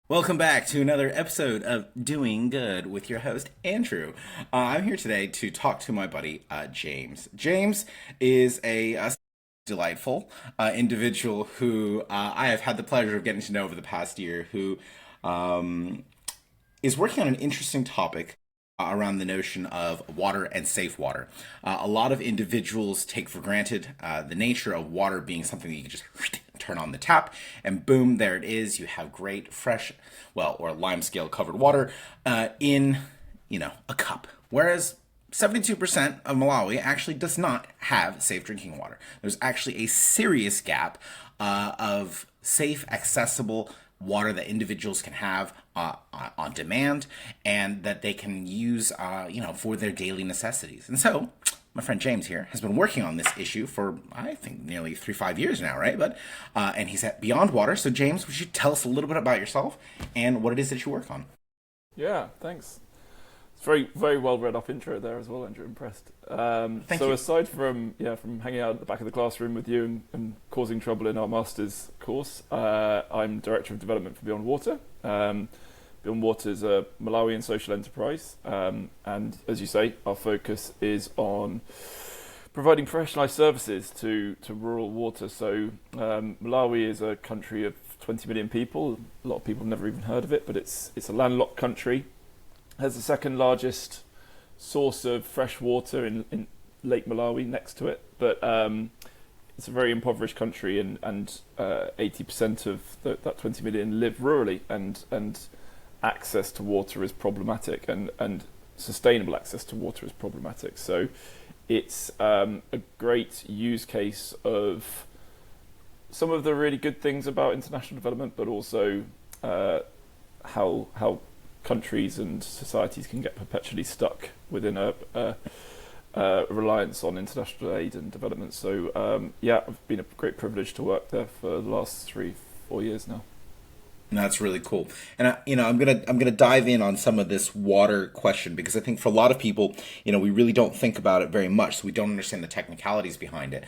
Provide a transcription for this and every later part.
Welcome back to another episode of Doing Good with your host, Andrew. I'm here today to talk to my buddy, James. James is a delightful individual who I have had the pleasure of getting to know over the past year, who um, is working on an interesting topic around the notion of water and safe water. A lot of individuals take for granted the nature of water being something that you can just turn on the tap and boom, there it is. You have great, fresh, well, or lime scale covered water in, a cup. Whereas 72% of Malawi actually does not have safe drinking water. There's actually a serious gap of safe, accessible water that individuals can have on demand and that they can use, for their daily necessities. And so, my friend James here has been working on this issue for, I think, nearly 5 years now, right? And he's at Beyond Water. So, James, would you tell us a little bit about yourself and what it is that you work on? Yeah, thanks. It's very, very well read up intro there as well, Andrew. Impressed. Thank so you. aside from hanging out at the back of the classroom with you and causing trouble in our master's course, I'm director of development for Beyond Water. Beyond Water is a Malawian social enterprise, and as you say, our focus is on providing professionalised services to rural water. So Malawi is a country of 20 million people. A lot of people have never even heard of it, but it's a landlocked country. Has the second largest source of fresh water in Lake Malawi next to it, but it's a very impoverished country, and 80% of that 20 million live rurally, and access to water is problematic, and sustainable access to water is problematic. So it's a great use case of some of the really good things about international development, but also how countries and societies can get perpetually stuck within a reliance on international aid and development. So it's been a great privilege to work there for the last 3-4 years now. That's really cool. And I'm gonna dive in on some of this water question because I think for a lot of people, we really don't think about it very much, so we don't understand the technicalities behind it.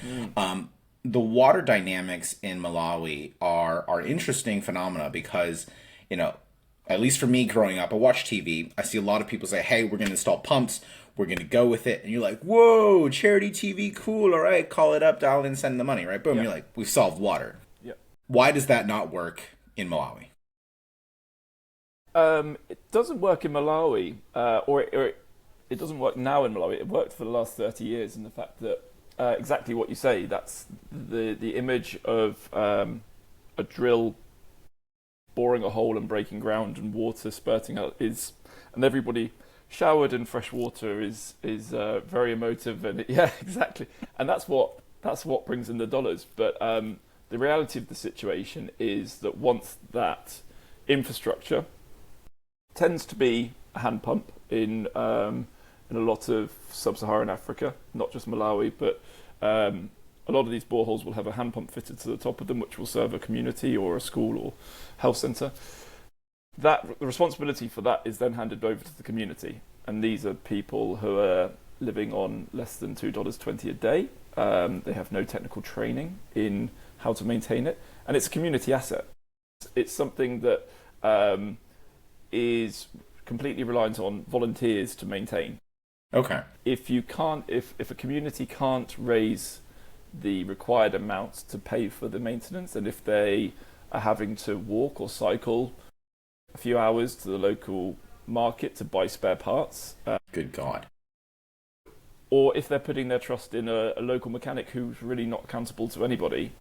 The water dynamics in Malawi are interesting phenomena because, at least for me growing up, I watch TV. I see a lot of people say, "Hey, we're gonna install pumps. We're gonna go with it," and you're like, "Whoa, charity TV, cool. All right, call it up, dial in, send the money." Right? Boom. Yeah. You're like, "We've solved water." Yeah. Why does that not work in Malawi? It doesn't work in Malawi, or it doesn't work now in Malawi. It worked for the last 30 years, and the fact that exactly what you say, that's the image of a drill boring a hole and breaking ground and water spurting out and everybody showered in fresh water is very emotive, and yeah, exactly, and that's what brings in the dollars. But the reality of the situation is that once that infrastructure tends to be a hand pump in a lot of sub-Saharan Africa, not just Malawi, but a lot of these boreholes will have a hand pump fitted to the top of them, which will serve a community or a school or health centre. The responsibility for that is then handed over to the community, and these are people who are living on less than $2.20 a day. They have no technical training in how to maintain it, and it's a community asset. It's something that is completely reliant on volunteers to maintain. Okay. If a community can't raise the required amounts to pay for the maintenance, and if they are having to walk or cycle a few hours to the local market to buy spare parts, Good God. or if they're putting their trust in a local mechanic who's really not accountable to anybody,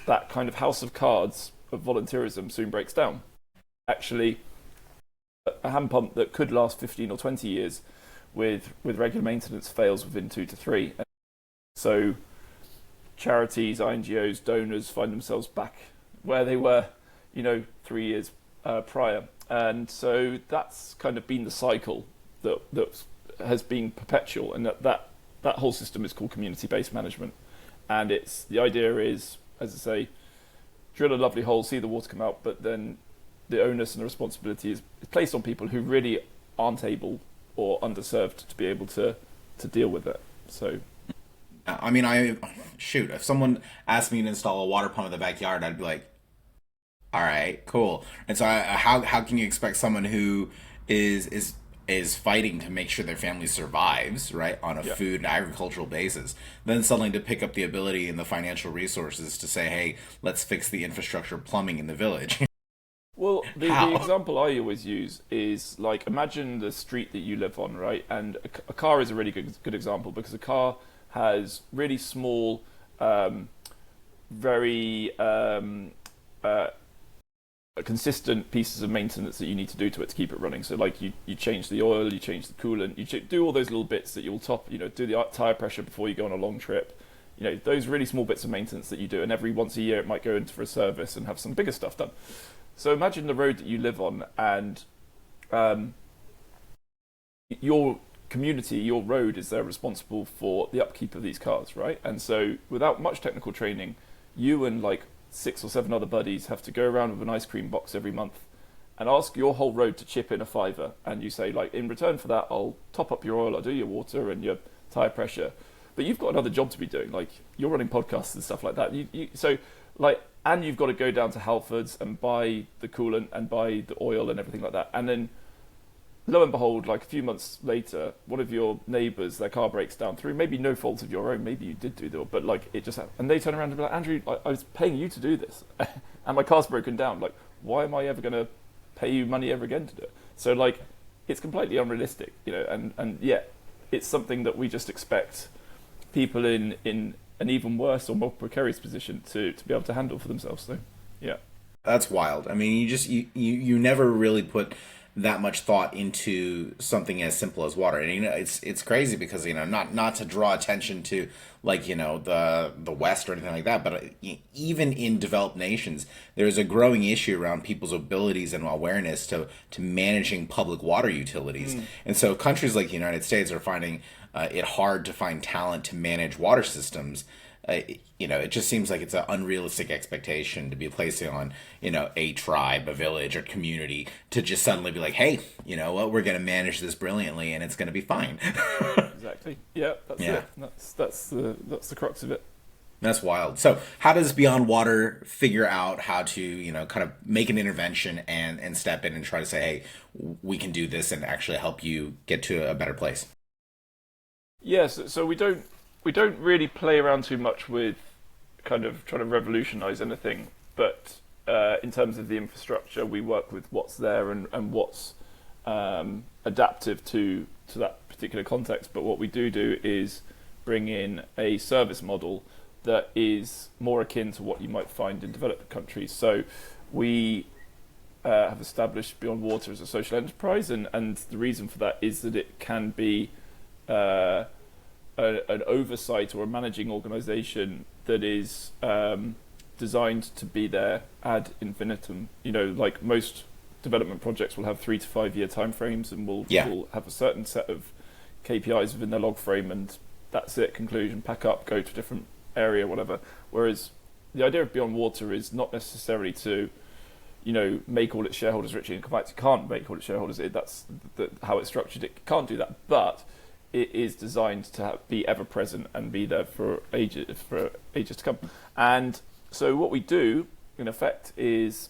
that kind of house of cards of volunteerism soon breaks down. Actually, a hand pump that could last 15 or 20 years with regular maintenance fails within 2 to 3. So charities, INGOs, donors find themselves back where they were, 3 years prior. And so that's kind of been the cycle that has been perpetual, and that whole system is called community-based management. And the idea is, as I say, drill a lovely hole, see the water come out, but then the onus and the responsibility is placed on people who really aren't able or underserved to be able to deal with it. So, if someone asked me to install a water pump in the backyard, I'd be like, All right, cool. And so, how can you expect someone who is fighting to make sure their family survives, right, on a Yeah. food and agricultural basis, then suddenly to pick up the ability and the financial resources to say, hey, let's fix the infrastructure plumbing in the village? Well, the How? example I always use is like imagine the street that you live on, right? And a car is a really good example because a car has really small, very uh, consistent pieces of maintenance that you need to do to it to keep it running. So like you change the oil, you change the coolant, do all those little bits that you'll do the tire pressure before you go on a long trip. Those really small bits of maintenance that you do, and every once a year it might go into for a service and have some bigger stuff done. So imagine the road that you live on, and um, your community, your road is there responsible for the upkeep of these cars, right? And so without much technical training, you and like 6 or 7 other buddies have to go around with an ice cream box every month and ask your whole road to chip in a fiver. And you say, like, in return for that, I'll top up your oil, I'll do your water and your tire pressure. But you've got another job to be doing. Like, you're running podcasts and stuff like that. And you've got to go down to Halfords and buy the coolant and buy the oil and everything like that. And then lo and behold, like a few months later, one of your neighbours, their car breaks down through maybe no fault of your own. Maybe you did do that, but like it just happened. And they turn around and be like, Andrew, I was paying you to do this, and my car's broken down. Like, why am I ever going to pay you money ever again to do it? So like, it's completely unrealistic, And yeah, it's something that we just expect people in an even worse or more precarious position to be able to handle for themselves. So yeah. That's wild. I mean, you never really put that much thought into something as simple as water. And it's crazy because not to draw attention to like the West or anything like that, but even in developed nations, there's a growing issue around people's abilities and awareness to managing public water utilities. And so countries like the United States are finding it hard to find talent to manage water systems. It just seems like it's an unrealistic expectation to be placing on, a tribe, a village, or community to just suddenly be like, hey, you know what, we're going to manage this brilliantly and it's going to be fine. Exactly. Yeah, that's Yeah, it. That's the crux of it. that's wild. So, how does Beyond Water figure out how to, kind of make an intervention and step in and try to say, hey, we can do this and actually help you get to a better place? Yes, so we don't really play around too much with kind of trying to revolutionize anything, but in terms of the infrastructure, we work with what's there and what's adaptive to that particular context. But what we do is bring in a service model that is more akin to what you might find in developed countries. So we have established Beyond Water as a social enterprise, and the reason for that is that it can be an oversight or a managing organisation that is designed to be there ad infinitum. Like most development projects will have 3 to 5 year timeframes and will have a certain set of KPIs within their log frame, and that's it, conclusion, pack up, go to a different area, whatever. Whereas the idea of Beyond Water is not necessarily to make all its shareholders rich. In fact, it can't make all its shareholders. That's how it's structured. It can't do that, but it is designed to be ever present and be there for ages to come. And so what we do, in effect, is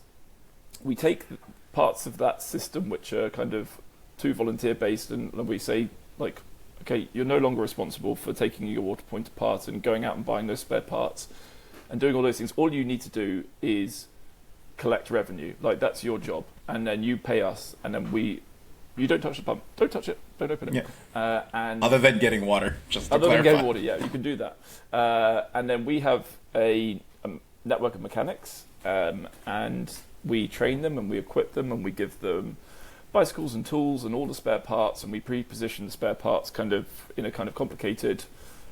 we take parts of that system which are kind of too volunteer based, and we say, like, okay, you're no longer responsible for taking your water point apart and going out and buying those spare parts and doing all those things. All you need to do is collect revenue. Like, that's your job, and then you pay us, and then you don't touch the pump, don't touch it, don't open it. Yeah. And Other than getting water, just to other clarify. than getting water, yeah, you can do that. And then we have a network of mechanics, and we train them and we equip them and we give them bicycles and tools and all the spare parts, and we pre-position the spare parts kind of in a kind of complicated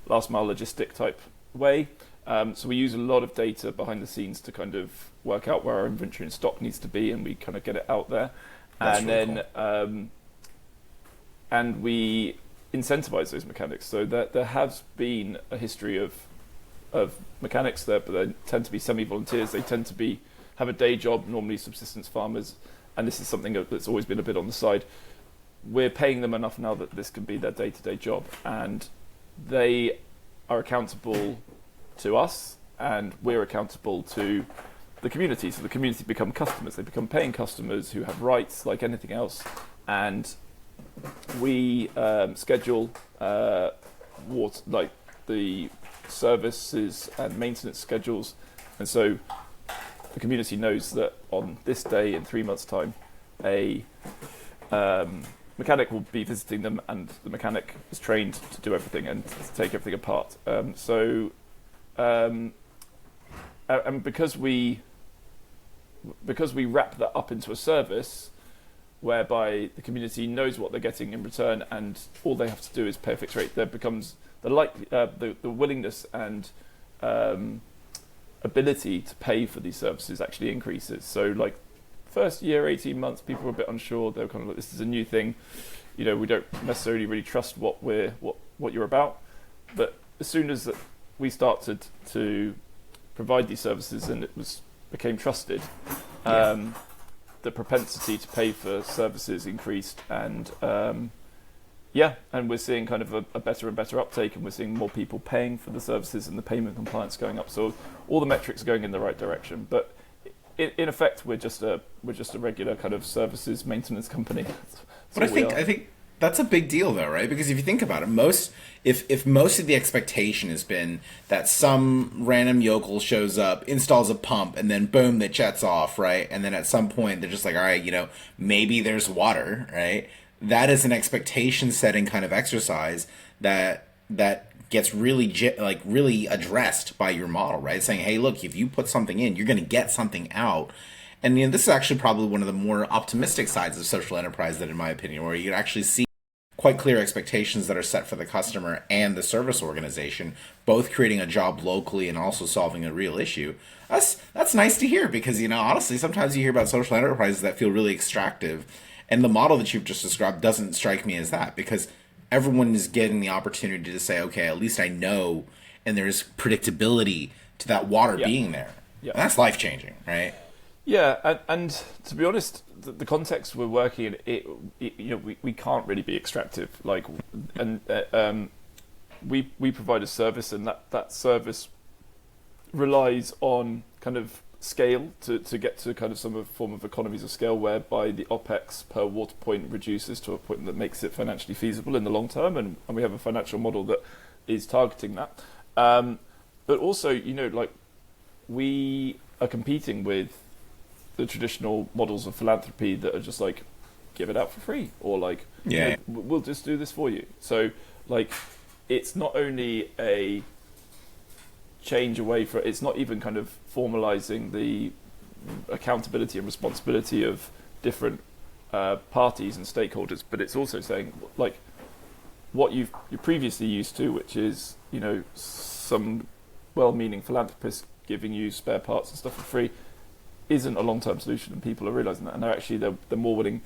last mile logistic type way. So we use a lot of data behind the scenes to kind of work out where our inventory and stock needs to be, and we kind of get it out there. That's and really then cool. And we incentivize those mechanics. So there has been a history of mechanics there, but they tend to be semi-volunteers. They tend to have a day job, normally subsistence farmers, and this is something that's always been a bit on the side. We're paying them enough now that this can be their day-to-day job, and they are accountable to us, and we're accountable to the community. So the community become customers. They become paying customers who have rights like anything else. And we schedule like the services and maintenance schedules. And so the community knows that on this day in 3 months' time, a mechanic will be visiting them, and the mechanic is trained to do everything and to take everything apart. And because we wrap that up into a service whereby the community knows what they're getting in return, and all they have to do is pay a fixed rate, there becomes the willingness and ability to pay for these services actually increases. So, like, first year, 18 months, people were a bit unsure. They were kind of like, this is a new thing. We don't necessarily really trust what you're about. But as soon as we started to provide these services and it became trusted, the propensity to pay for services increased, and and we're seeing kind of a better and better uptake, and we're seeing more people paying for the services and the payment compliance going up. So all the metrics are going in the right direction. But in effect, we're just a regular kind of services maintenance company. But I think that's a big deal, though, right? Because if you think about it, if most of the expectation has been that some random yokel shows up, installs a pump, and then boom, that jets off, right? And then at some point they're just like, all right, maybe there's water, right? That is an expectation setting kind of exercise that gets really addressed by your model, right? Saying, hey, look, if you put something in, you're going to get something out. And this is actually probably one of the more optimistic sides of social enterprise, that in my opinion, where you can actually see quite clear expectations that are set for the customer and the service organization, both creating a job locally and also solving a real issue. That's nice to hear, because honestly, sometimes you hear about social enterprises that feel really extractive, and the model that you've just described doesn't strike me as that, because everyone is getting the opportunity to say, okay, at least I know, and there's predictability to that water being there. Yeah. And that's life changing, right? Yeah, and to be honest, the context we're working in, we can't really be extractive. We provide a service, and that service relies on kind of scale to get to kind of some form of economies of scale, whereby the OPEX per water point reduces to a point that makes it financially feasible in the long term, and we have a financial model that is targeting that. But also, we are competing with the traditional models of philanthropy that are just like, give it out for free, or we'll just do this for you. So it's not only a change away from, it's not even kind of formalizing the accountability and responsibility of different parties and stakeholders, but it's also saying what you're previously used to, which is some well-meaning philanthropists giving you spare parts and stuff for free, isn't a long-term solution, and people are realizing that, and they're more willing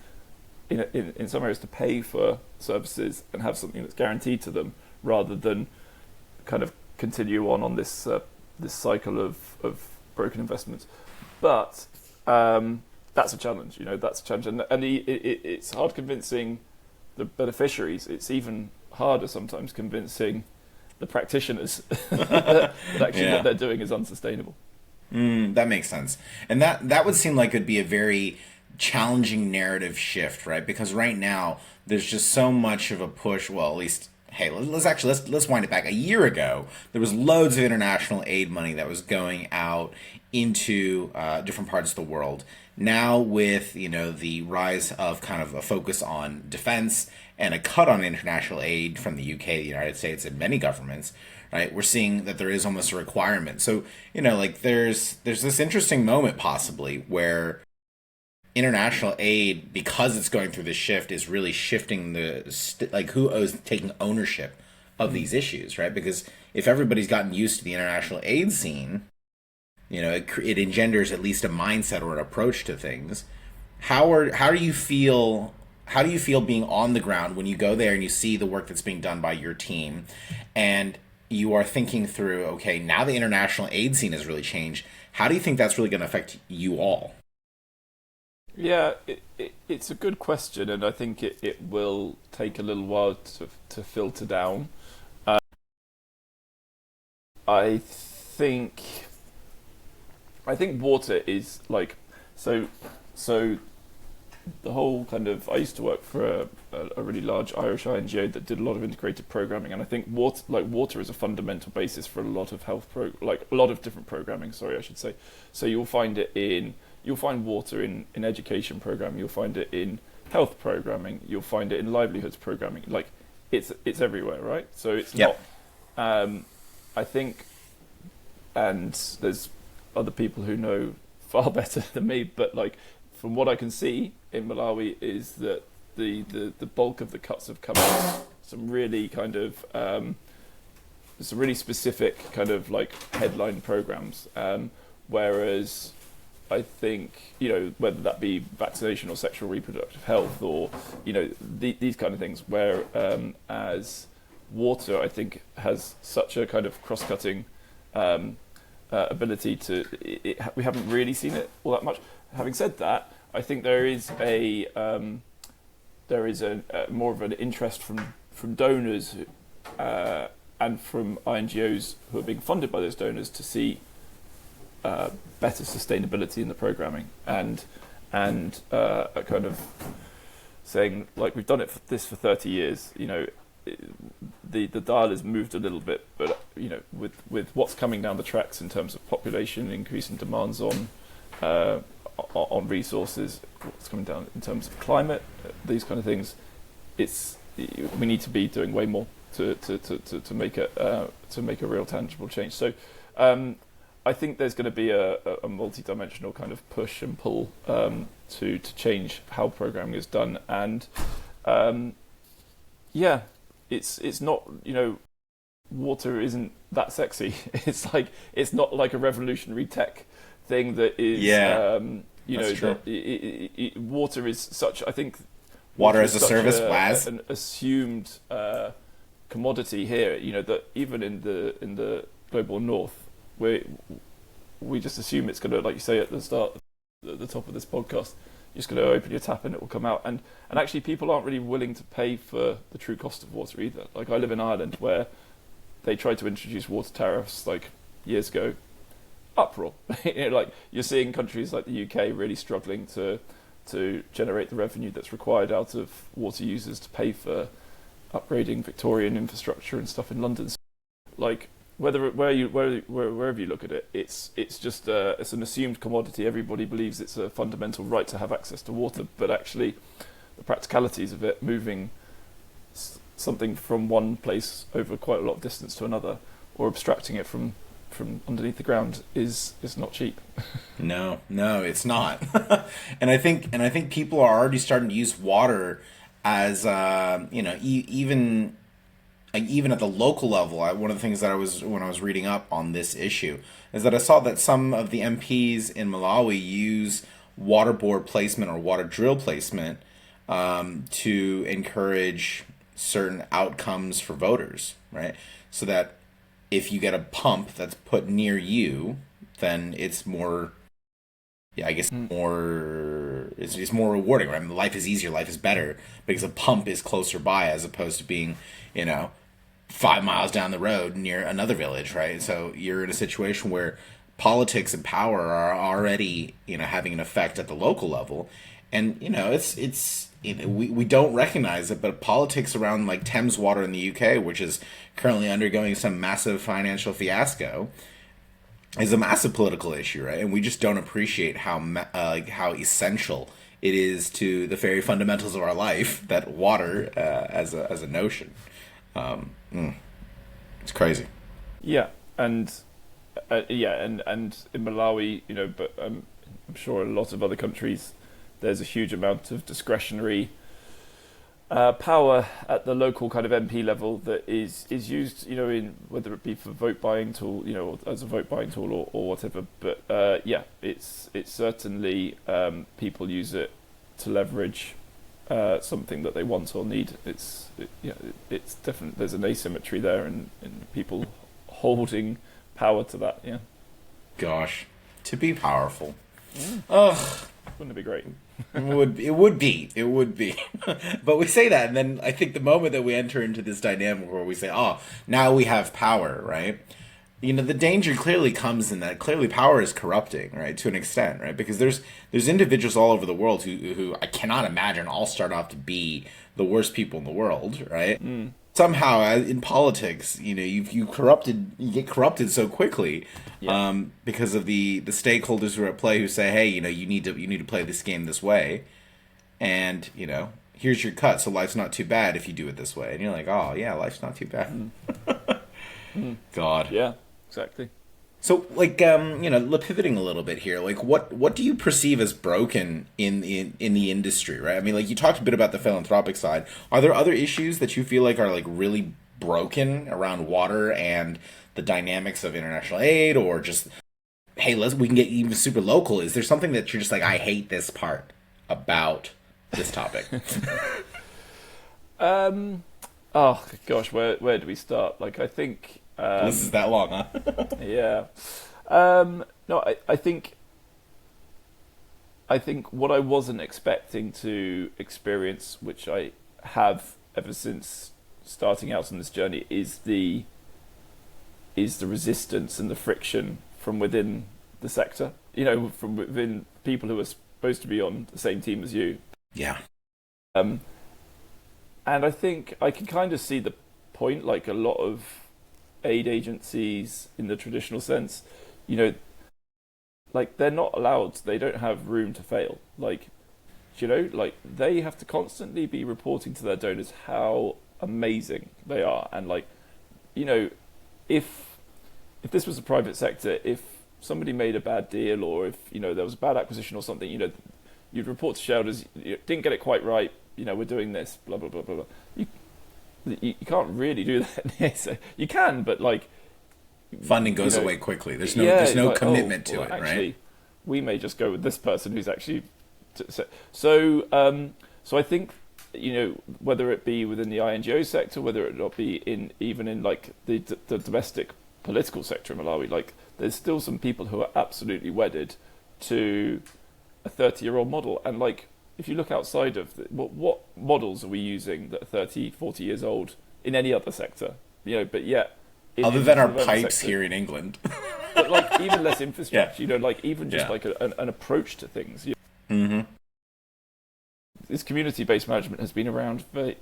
in some areas to pay for services and have something that's guaranteed to them, rather than kind of continue on this cycle of broken investments. But that's a challenge, that's a challenge, and it's hard convincing the beneficiaries. It's even harder sometimes convincing the practitioners that actually what they're doing is unsustainable. That makes sense. And that would seem like it'd be a very challenging narrative shift, right? Because right now there's just so much of a push. Well, at least, hey, let's wind it back. A year ago, there was loads of international aid money that was going out into different parts of the world. Now, with the rise of kind of a focus on defense and a cut on international aid from the UK, the United States, and many governments, right, we're seeing that there is almost a requirement. So there's this interesting moment possibly where international aid, because it's going through this shift, is really shifting who owes taking ownership of these issues, right? Because if everybody's gotten used to the international aid scene, it engenders at least a mindset or an approach to things. How do you feel being on the ground when you go there and you see the work that's being done by your team, and you are thinking through, okay, now the international aid scene has really changed. How do you think that's really going to affect you all? Yeah, it's a good question, and I think it will take a little while to filter down. I think I think water is like so. So the whole kind of I used to work for a really large Irish INGO that did a lot of integrated programming, and I think water is a fundamental basis for a lot of like a lot of different programming. Sorry, I should say. So you'll find water in education programming. You'll find it in health programming. You'll find it in livelihoods programming. Like it's everywhere, right? So it's Yep. not. I think, and there's other people who know far better than me, but like from what I can see in Malawi is that the bulk of the cuts have come out some really kind of some really specific kind of like headline programs, whereas I think, you know, whether that be vaccination or sexual reproductive health or, you know, these kind of things, where as water I think has such a kind of cross-cutting ability to we haven't really seen it all that much. Having said that, I think there is a more of an interest from donors and from INGOs who are being funded by those donors to see better sustainability in the programming and a kind of saying, like, we've done this for 30 years, you know, the dial has moved a little bit, but you know, with what's coming down the tracks in terms of population, increasing demands on resources, what's coming down in terms of climate, these kind of things, we need to be doing way more to make a real tangible change. So I think there's going to be a multi-dimensional kind of push and pull to change how programming is done, and yeah, it's not, you know, water isn't that sexy. It's not like a revolutionary tech thing that is, you know, that water is such, I think, water as a service, an assumed commodity here. You know, that even in the global north, we just assume it's going to, like you say at the start, at the top of this podcast, you're just going to open your tap and it will come out. And actually, people aren't really willing to pay for the true cost of water either. Like, I live in Ireland, where they tried to introduce water tariffs like years ago. Uproar. You know, like, you're seeing countries like the UK really struggling to generate the revenue that's required out of water users to pay for upgrading Victorian infrastructure and stuff in London. So, like, wherever you look at it, it's just it's an assumed commodity. Everybody believes it's a fundamental right to have access to water, but actually, the practicalities of it, moving something from one place over quite a lot of distance to another, or abstracting it from underneath the ground, is not cheap. No, it's not. and I think people are already starting to use water as you know, even at the local level. One of the things that when I was reading up on this issue is that I saw that some of the MPs in Malawi use water board placement or water drill placement to encourage certain outcomes for voters, right? So that if you get a pump that's put near you, then it's more, it's more rewarding, right? I mean, life is easier, life is better because a pump is closer by, as opposed to being, you know, 5 miles down the road near another village, right? So you're in a situation where politics and power are already, you know, having an effect at the local level, and you know, we don't recognize it, but politics around like Thames Water in the UK, which is currently undergoing some massive financial fiasco, is a massive political issue, right? And we just don't appreciate how essential it is to the very fundamentals of our life, that water as a notion. It's crazy. Yeah, and in Malawi, you know, but I'm sure a lot of other countries, there's a huge amount of discretionary power at the local kind of MP level that is used, you know, in whether it be for vote buying tool, you know, as a vote buying tool or whatever. But it's certainly people use it to leverage something that they want or need. It's definitely, there's an asymmetry there, in people holding power to that. Yeah. Gosh, to be powerful. Yeah. Ugh. Wouldn't it be great? It would be. But we say that, and then I think the moment that we enter into this dynamic where we say, "Oh, now we have power," right? the danger clearly comes in that clearly power is corrupting, right, to an extent, right? Because there's individuals all over the world who I cannot imagine all start off to be the worst people in the world, right? Mm. Somehow in politics, you get corrupted so quickly, Yeah. because of the stakeholders who are at play who say, hey, you need to play this game this way, and here's your cut, so life's not too bad if you do it this way, and you're like, oh yeah, life's not too bad. Mm. Mm. God. Yeah, exactly. So, like, pivoting a little bit here, like, what do you perceive as broken in the industry, right? I mean, like, you talked a bit about the philanthropic side. Are there other issues that you feel like are like really broken around water and the dynamics of international aid, or just, hey, we can get even super local? Is there something that you're just like, I hate this part about this topic? Oh gosh, where do we start? Like, I think This is that long, huh? yeah. No, I think what I wasn't expecting to experience, which I have ever since starting out on this journey, is the resistance and the friction from within the sector. From within people who are supposed to be on the same team as you. Yeah. Um, and I think I can kind of see the point. Like, a lot of aid agencies in the traditional sense, like, they're not allowed, they don't have room to fail. Like, like, they have to constantly be reporting to their donors how amazing they are. And, like, if this was a private sector, if somebody made a bad deal, or if there was a bad acquisition or something, you'd report to shareholders, you didn't get it quite right, we're doing this, blah blah blah blah blah. You can't really do that. So you can, but, like, Funding goes away quickly. There's no like, commitment to well, it, actually, right? we may just go with this person who's actually so I think, whether it be within the INGO sector, whether it not be even in like the domestic political sector in Malawi, like, there's still some people who are absolutely wedded to a 30-year-old model. And, like, if you look outside of what models are we using that are 30, 40 years old in any other sector, but yet other than our the pipes sector, here in England. but, like, even less infrastructure, Yeah. like, even just Yeah. like an approach to things. Mm-hmm. This community-based management has been around for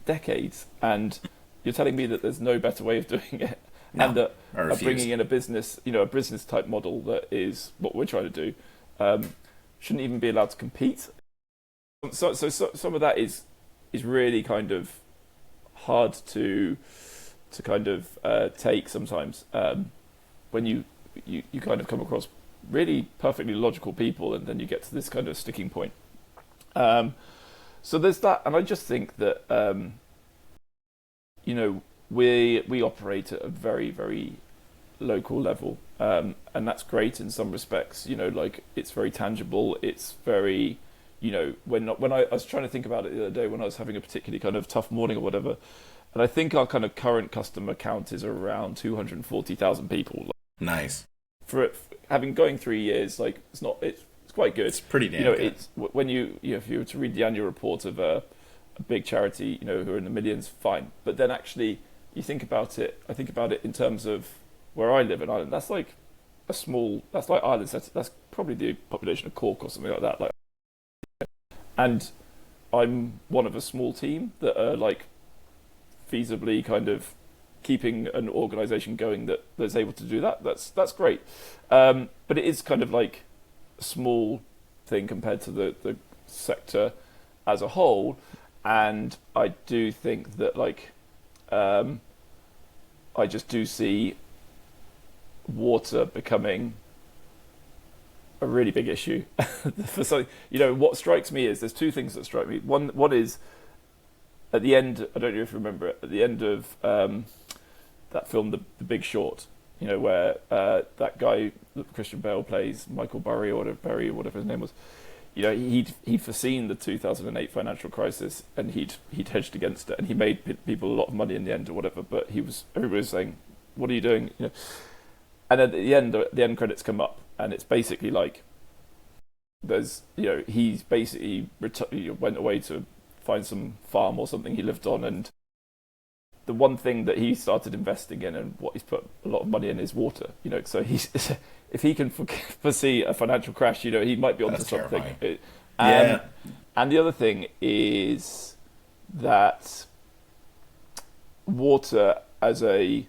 decades, and you're telling me that there's no better way of doing it, No, and that I refuse. bringing in a business type model that is what we're trying to do, shouldn't even be allowed to compete. So some of that is really kind of hard to kind of take sometimes, when you kind of come across really perfectly logical people, and then you get to this kind of sticking point. So there's that, and I just think that we operate at a very, very local level, and that's great in some respects. Like, it's very tangible. It's very, when I was trying to think about it the other day when I was having a particularly kind of tough morning or whatever, and I think our kind of current customer count is around 240,000 people. Nice. For having going 3 years, like, it's quite good. It's pretty damn good. It's when if you were to read the annual report of a big charity, who are in the millions, fine. But then actually, you think about it. I think about it in terms of where I live in Ireland. That's like that's like Ireland. That's probably the population of Cork or something like that. Like, and I'm one of a small team that are, like, feasibly kind of keeping an organisation going that's able to do that. That's great. But it is kind of like a small thing compared to the sector as a whole. And I do think that, like, I just do see water becoming a really big issue. For something, what strikes me is there's two things that strike me. One is at the end. I don't know if you remember it. At the end of that film, The Big Short, where that guy that Christian Bale plays, Michael Burry or whatever his name was, he'd foreseen the 2008 financial crisis, and he'd hedged against it, and he made people a lot of money in the end or whatever. But everybody was saying, "What are you doing?" And at the end credits come up, and it's basically like there's he's basically went away to find some farm or something he lived on, and the one thing that he started investing in and what he's put a lot of money in is water. So he's if he can foresee a financial crash, he might be onto That's something. terrifying. And Yeah. and the other thing is that water as a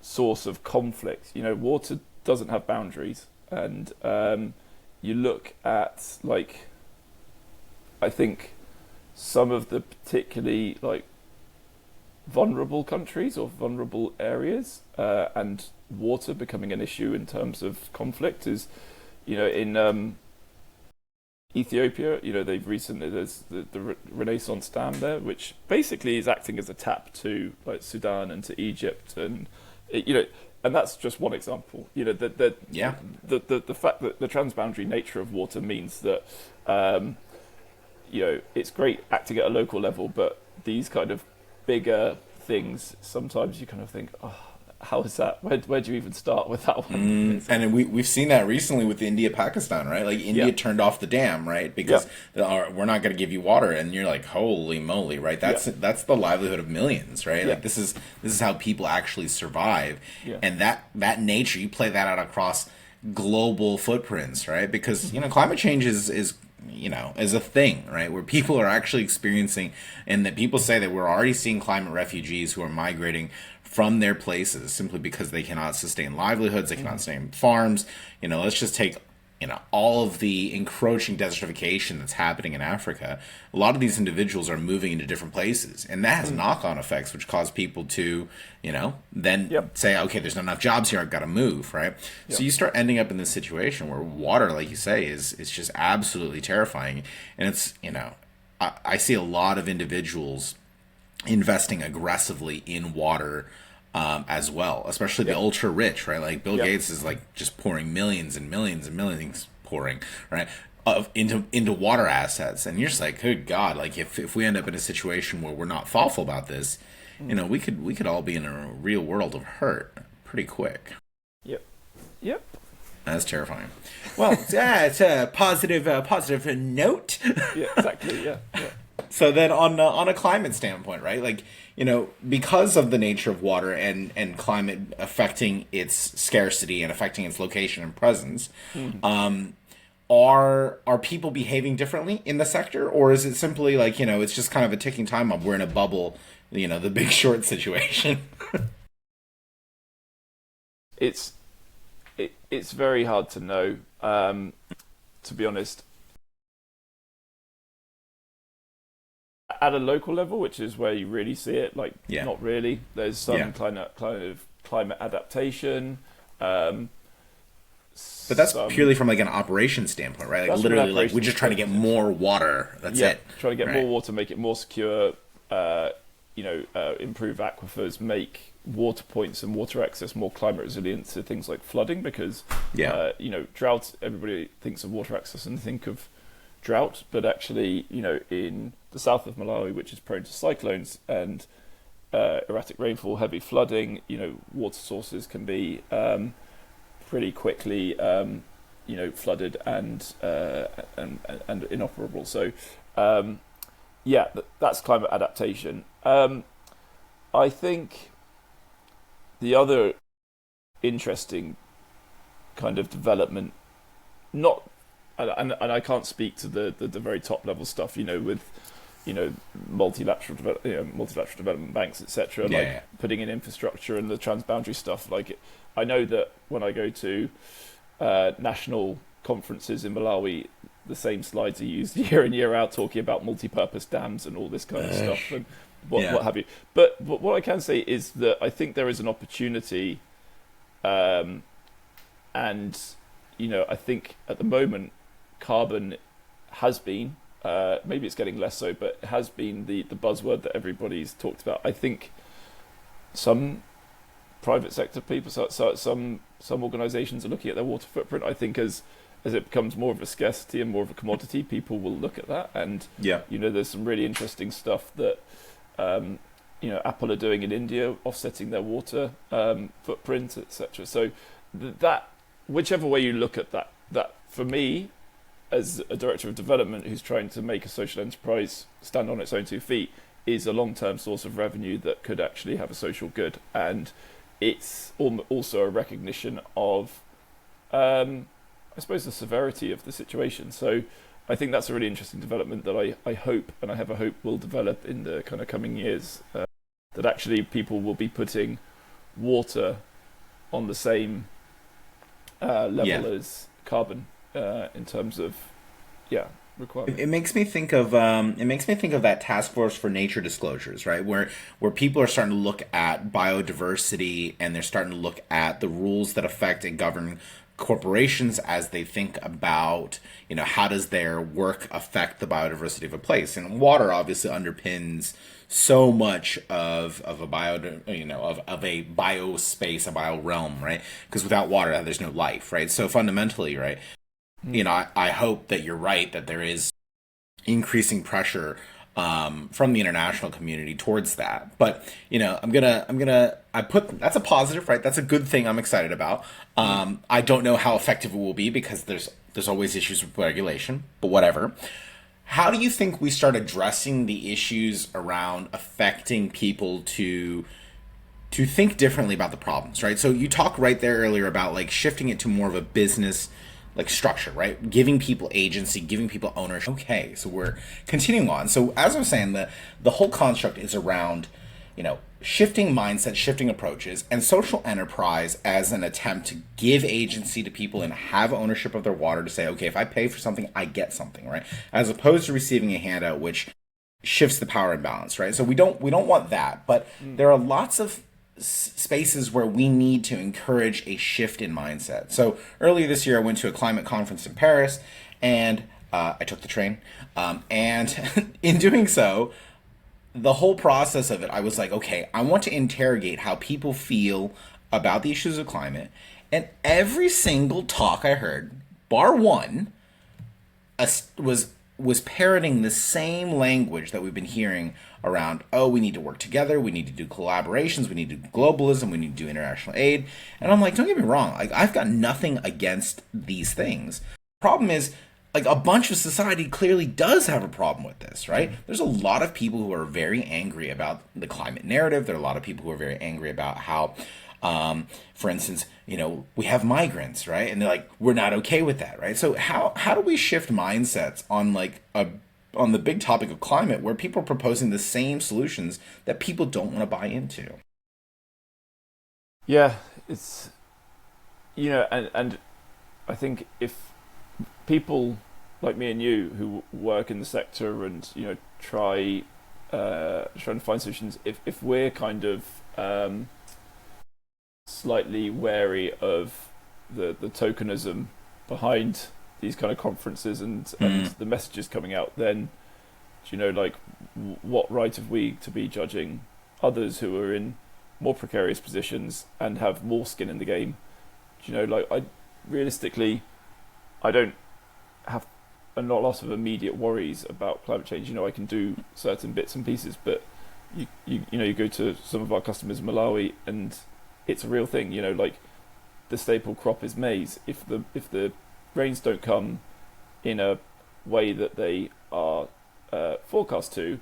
source of conflict. Water doesn't have boundaries, and you look at I think some of the particularly vulnerable countries or vulnerable areas, and water becoming an issue in terms of conflict is, in Ethiopia, they've recently there's the Renaissance Dam there, which basically is acting as a tap to Sudan and to Egypt, and and that's just one example. Yeah. The fact that the transboundary nature of water means that it's great acting at a local level, but these kind of bigger things, sometimes you kind of think, oh, how is that? Where do you even start with that one? And we've seen that recently with India, Pakistan, right? Like India Yeah. turned off the dam, right? Yeah. Because we're not going to give you water, and you're like, holy moly, right? That's the livelihood of millions, right? Yeah. Like this is how people actually survive, Yeah. and that nature, you play that out across global footprints, right? Because climate change is is a thing, right? Where people are actually experiencing, and that people say that we're already seeing climate refugees who are migrating from their places simply because they cannot sustain livelihoods, they cannot sustain farms. Let's just take all of the encroaching desertification that's happening in Africa. A lot of these individuals are moving into different places, and that has knock-on effects, which cause people to then Yep. say, okay, there's not enough jobs here, I've got to move, right? So you start ending up in this situation where water, like you say, is just absolutely terrifying. And it's I see a lot of individuals investing aggressively in water, as well, especially the ultra rich, right? Like Bill Gates is just pouring millions and millions and millions pouring, right, into water assets, and you're just like, good God, like if we end up in a situation where we're not thoughtful about this, we could all be in a real world of hurt pretty quick. Yep. Yep. That's terrifying. Well, yeah, it's a positive note. Yeah. Exactly. Yeah. Yeah. So then on a climate standpoint, right? Because of the nature of water and climate affecting its scarcity and affecting its location and presence, are people behaving differently in the sector, or is it simply it's just kind of a ticking time bomb? We're in a bubble, the Big Short situation. It's very hard to know, to be honest. At a local level, which is where you really see it, not really. There's some kind of climate adaptation. But that's purely from an operation standpoint, right? Literally, we're just trying to get more water. That's it. Trying to get more water, make it more secure. Improve aquifers, make water points and water access more climate resilient to things like flooding, because drought. Everybody thinks of water access and think of drought, but actually, in the south of Malawi, which is prone to cyclones and erratic rainfall, heavy flooding, water sources can be pretty quickly, flooded and inoperable. So, that's climate adaptation. I think the other interesting kind of development, and I can't speak to the very top level stuff, with multilateral development banks, etc. Putting in infrastructure and the transboundary stuff. I know that when I go to national conferences in Malawi, the same slides are used year in year out, talking about multi-purpose dams and all this kind of stuff and what have you. But what I can say is that I think there is an opportunity, and I think at the moment carbon has been, maybe it's getting less so, but it has been the buzzword that everybody's talked about. I think some private sector people, some organisations are looking at their water footprint. I think as it becomes more of a scarcity and more of a commodity, people will look at that. And there's some really interesting stuff that Apple are doing in India, offsetting their water footprint, etc. So that, whichever way you look at that for me, as a director of development who's trying to make a social enterprise stand on its own 2 feet, is a long-term source of revenue that could actually have a social good, and it's also a recognition of, I suppose, the severity of the situation. So I think that's a really interesting development that I hope, and I have a hope will develop in the kind of coming years, that actually people will be putting water on the same Yeah. level as carbon in terms of, yeah, requirement. It makes me think of that task force for nature disclosures, right? Where people are starting to look at biodiversity, and they're starting to look at the rules that affect and govern corporations as they think about, how does their work affect the biodiversity of a place. And water obviously underpins so much of a of a biospace, a bio realm, right? Because without water, there's no life, right? So fundamentally, right, I hope that you're right, that there is increasing pressure from the international community towards that. But I put that's a positive, right? That's a good thing. I'm excited about. I don't know how effective it will be, because there's always issues with regulation, but whatever. How do you think we start addressing the issues around affecting people to think differently about the problems, right? So you talked right there earlier about like shifting it to more of a business like structure, right? Giving people agency, giving people ownership. Okay, so we're continuing on. So as I was saying, the whole construct is around, shifting mindset, shifting approaches, and social enterprise as an attempt to give agency to people and have ownership of their water, to say, okay, if I pay for something, I get something, right? As opposed to receiving a handout, which shifts the power imbalance, right? So we don't want that, but there are lots of spaces where we need to encourage a shift in mindset. So earlier this year, I went to a climate conference in Paris, and I took the train. And in doing so, the whole process of it, I was like, okay, I want to interrogate how people feel about the issues of climate. And every single talk I heard, bar one, was parroting the same language that we've been hearing around, oh, we need to work together, we need to do collaborations, we need to do globalism, we need to do international aid. And I'm like, don't get me wrong, like, I've got nothing against these things. Problem is, like, a bunch of society clearly does have a problem with this, right? There's a lot of people who are very angry about the climate narrative. There are a lot of people who are very angry about how, for instance, we have migrants, right? And they're like, we're not okay with that, right? So how do we shift mindsets on on the big topic of climate, where people are proposing the same solutions that people don't want to buy into? Yeah, it's, and I think if people like me and you who work in the sector and try and find solutions, if we're kind of slightly wary of the tokenism behind these kind of conferences and the messages coming out, then what right have we to be judging others who are in more precarious positions and have more skin in the game? I realistically, I don't have a lot of immediate worries about climate change. I can do certain bits and pieces, but you go to some of our customers in Malawi, and it's a real thing. The staple crop is maize. If the rains don't come in a way that they are forecast to,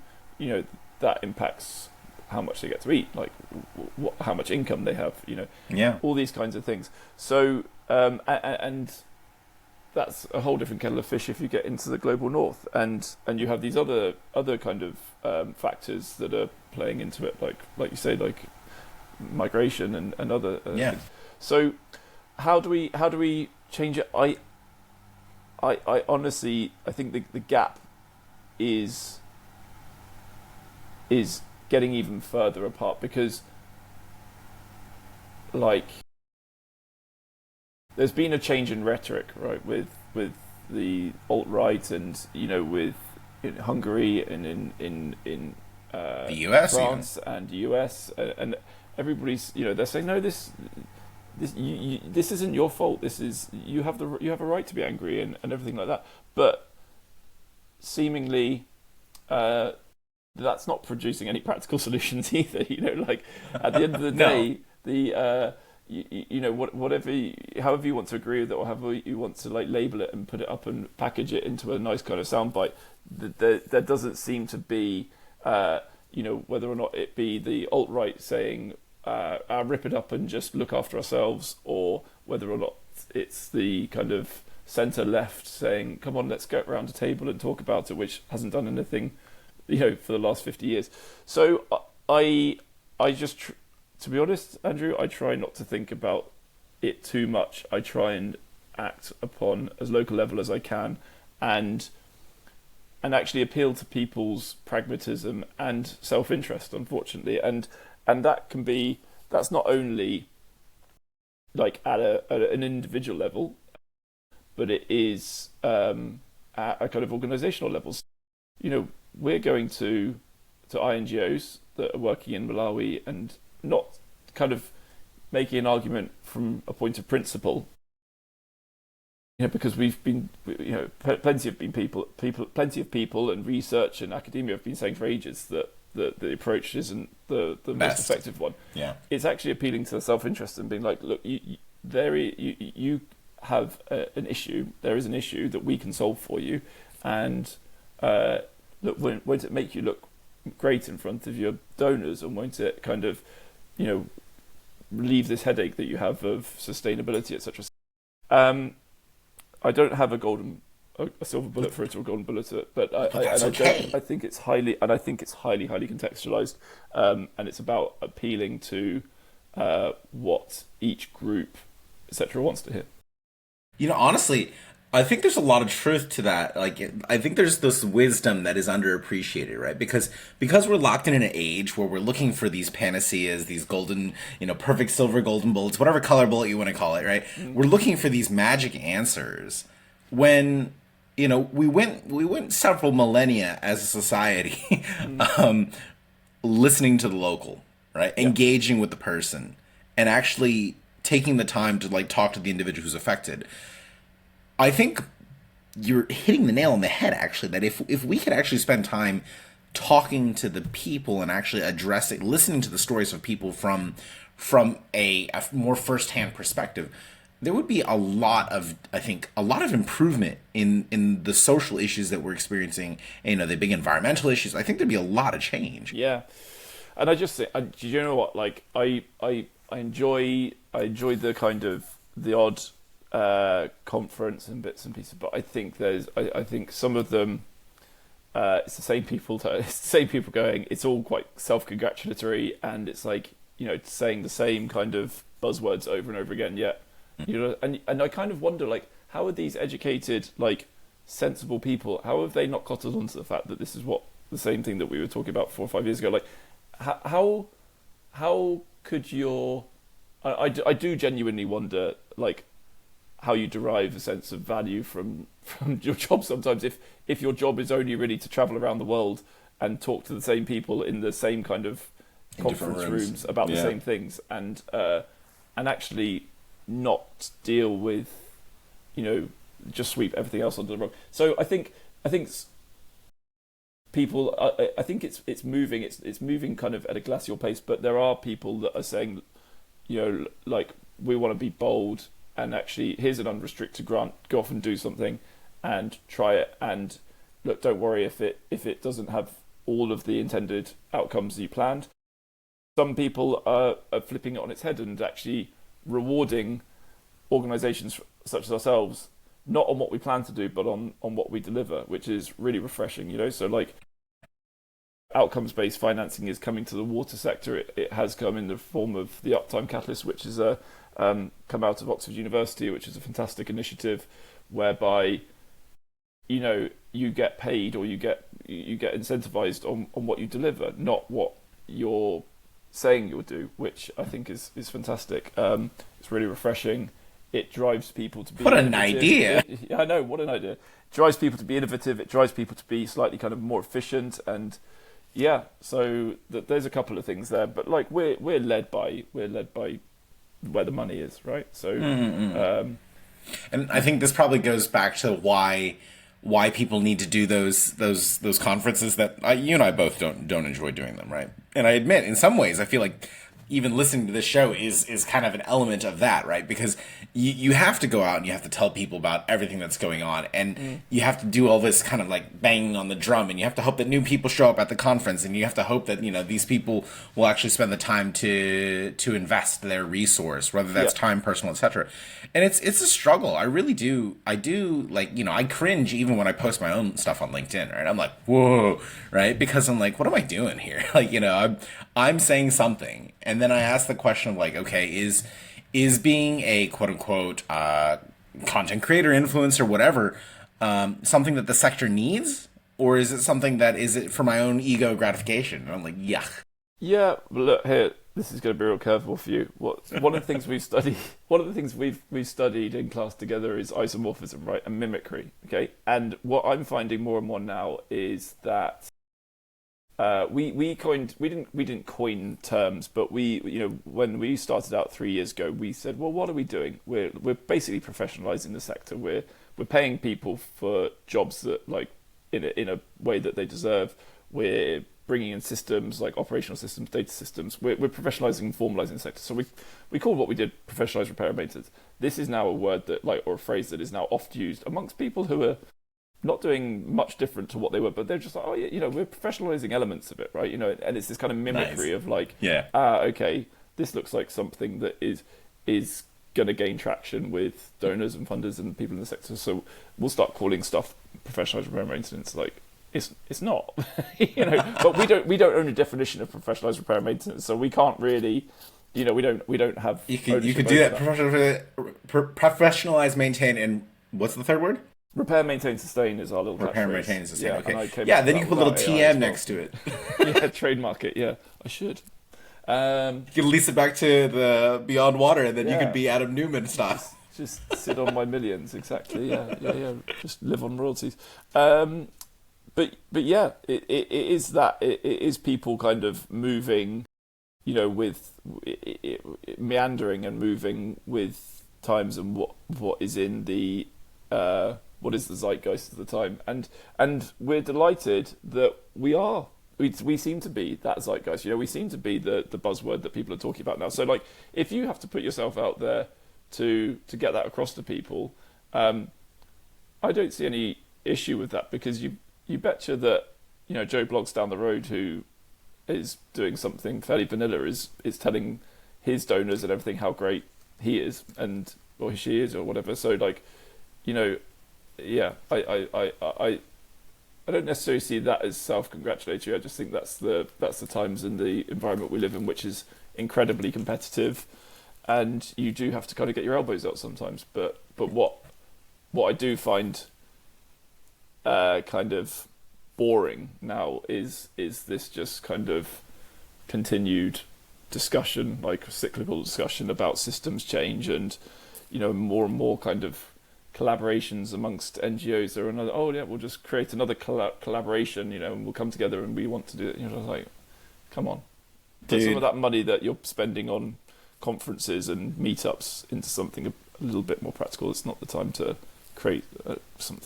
that impacts how much they get to eat, like how much income they have. Yeah. All these kinds of things. So and that's a whole different kettle of fish if you get into the global north, and you have these other kind of factors that are playing into it, like you say, like migration and other things. So how do we change it? I honestly, I think the gap is getting even further apart, because there's been a change in rhetoric, right, with the alt-right, and with in Hungary and in The U.S. France and the US, and everybody's they're saying, no, this isn't your fault. This is, you have a right to be angry and everything like that. But seemingly, that's not producing any practical solutions either. At the end of the day, however you want to agree with it, or however you want to label it and put it up and package it into a nice kind of soundbite, there doesn't seem to be whether or not it be the alt-right saying, rip it up and just look after ourselves, or whether or not it's the kind of centre-left saying, come on, let's get around a table and talk about it, which hasn't done anything, for the last 50 years. So I just, to be honest, Andrew, I try not to think about it too much. I try and act upon as local level as I can, and actually appeal to people's pragmatism and self-interest, unfortunately, and that's not only like at an individual level, but it is at a kind of organizational level. We're going to INGOs that are working in Malawi, and not kind of making an argument from a point of principle, because we've been, plenty of people and research and academia have been saying for ages that the approach isn't the most effective one. Yeah, it's actually appealing to the self-interest and being like, look, you have an issue. There is an issue that we can solve for you, and look, won't it make you look great in front of your donors, and won't it kind of, relieve this headache that you have of sustainability, etc. I don't have a silver bullet for it or a golden bullet to it, but I think it's highly contextualized, and it's about appealing to what each group, etc., wants to hear. Honestly, I think there's a lot of truth to that. Like, I think there's this wisdom that is underappreciated, right? Because we're locked in an age where we're looking for these panaceas, these golden, perfect silver golden bullets, whatever color bullet you want to call it, right? Mm-hmm. We're looking for these magic answers when, we went several millennia as a society, listening to the local, right? Yeah. Engaging with the person and actually taking the time to talk to the individual who's affected. I think you're hitting the nail on the head, actually, that if we could actually spend time talking to the people and actually listening to the stories of people from a more firsthand perspective, there would be a lot of improvement in the social issues that we're experiencing, the big environmental issues. I think there'd be a lot of change. Yeah. And I just think, you know what, I enjoy the kind of the odd conference and bits and pieces, but I think I think some of them, it's the same people going, it's all quite self-congratulatory, and it's saying the same kind of buzzwords over and over again. Yeah, and I kind of wonder, how are these educated, sensible people, how have they not cottoned onto the fact that this is the same thing that we were talking about 4 or 5 years ago? How could I do genuinely wonder, how you derive a sense of value from your job sometimes, if your job is only really to travel around the world and talk to the same people in the same kind of conference rooms about the same things, and actually not deal with, just sweep everything else under the rug. So I think people, I think it's moving kind of at a glacial pace, but there are people that are saying, we want to be bold, and actually, here's an unrestricted grant, go off and do something and try it, and look, don't worry if it doesn't have all of the intended outcomes that you planned. Some people are flipping it on its head and actually rewarding organisations such as ourselves, not on what we plan to do, but on what we deliver, which is really refreshing, So outcomes-based financing is coming to the water sector. It has come in the form of the Uptime Catalyst, which is come out of Oxford University, which is a fantastic initiative whereby you get paid, or you get incentivized on what you deliver, not what you're saying you'll do, which I think is fantastic. It's really refreshing. It drives people to be an idea. I know, what an idea. It drives people to be innovative. It drives people to be slightly kind of more efficient, and so there's a couple of things there, but we're led by where the money is, right? So, and I think this probably goes back to why people need to do those conferences that you and I both don't enjoy doing them, right? And I admit, in some ways, I feel like even listening to this show is kind of an element of that, right? Because you have to go out and you have to tell people about everything that's going on, and Mm. you have to do all this kind of like banging on the drum, and you have to hope that new people show up at the conference, and you have to hope that these people will actually spend the time to invest their resource, whether Yeah. that's time, personal, etc. And it's a struggle. I really do. I do, like, I cringe even when I post my own stuff on LinkedIn, right? I'm like, whoa, right? Because I'm like, what am I doing here? Like, I'm saying something, and then I ask the question of like, okay, is being a quote unquote content creator, influencer, whatever, something that the sector needs, or is it something that is it for my own ego gratification? And I'm like, yuck. Yeah, but look here. This is going to be a real curveball for you. One of the things we've studied, one of the things we've studied in class together is isomorphism, right, and mimicry. Okay, and what I'm finding more and more now is that we didn't coin terms, but when we started out 3 years ago, we said, well, what are we doing? We're basically professionalizing the sector. We're paying people for jobs that, like, in a way that they deserve. We're bringing in systems like operational systems, data systems. We're professionalizing and formalizing the sector. So we called what we did professionalized repair and maintenance. This is now a word that, like, or a phrase that is now oft used amongst people who are not doing much different to what they were, but they're just like, oh yeah, we're professionalizing elements of it, right? And it's this kind of mimicry Nice. of like, Yeah. okay, this looks like something that is going to gain traction with donors and funders and people in the sector. So we'll start calling stuff professionalized repair and maintenance. Like, it's not, But we don't own a definition of professionalized repair and maintenance, so we can't really, we don't have. You could do over that. Professionalize, maintain, and what's the third word? Repair, maintain, sustain is our little Repair, catchphrase. maintain, and sustain. Yeah, and Okay. I came Yeah. up Then with you that can put a little without AI TM as well. next to it. Yeah, trademark it. Yeah, I should. Um, You can lease it back to the Beyond Water, and then you yeah, could be Adam Newman style. just sit on my millions. Exactly. Yeah, yeah, yeah. Just live on royalties. But yeah, it is that it is people kind of moving, with meandering and moving with times and what is in the what is the zeitgeist of the time, and we're delighted that we seem to be that zeitgeist. We seem to be the buzzword that people are talking about now. So, like, if you have to put yourself out there to get that across to people, I don't see any issue with that, because you betcha that Joe Bloggs down the road, who is doing something fairly vanilla, is telling his donors and everything how great he is, and or she is, or whatever. So, like, yeah, I don't necessarily see that as self-congratulatory. I just think that's the times and the environment we live in, which is incredibly competitive, and you do have to kind of get your elbows out sometimes. But what I do find kind of boring now is this just kind of continued discussion, like cyclical discussion about systems change, and more and more kind of collaborations amongst NGOs. There are another, oh yeah, we'll just create another collaboration, and we'll come together and we want to do it. Like, come on, put some of that money that you're spending on conferences and meetups into something a little bit more practical. It's not the time to create some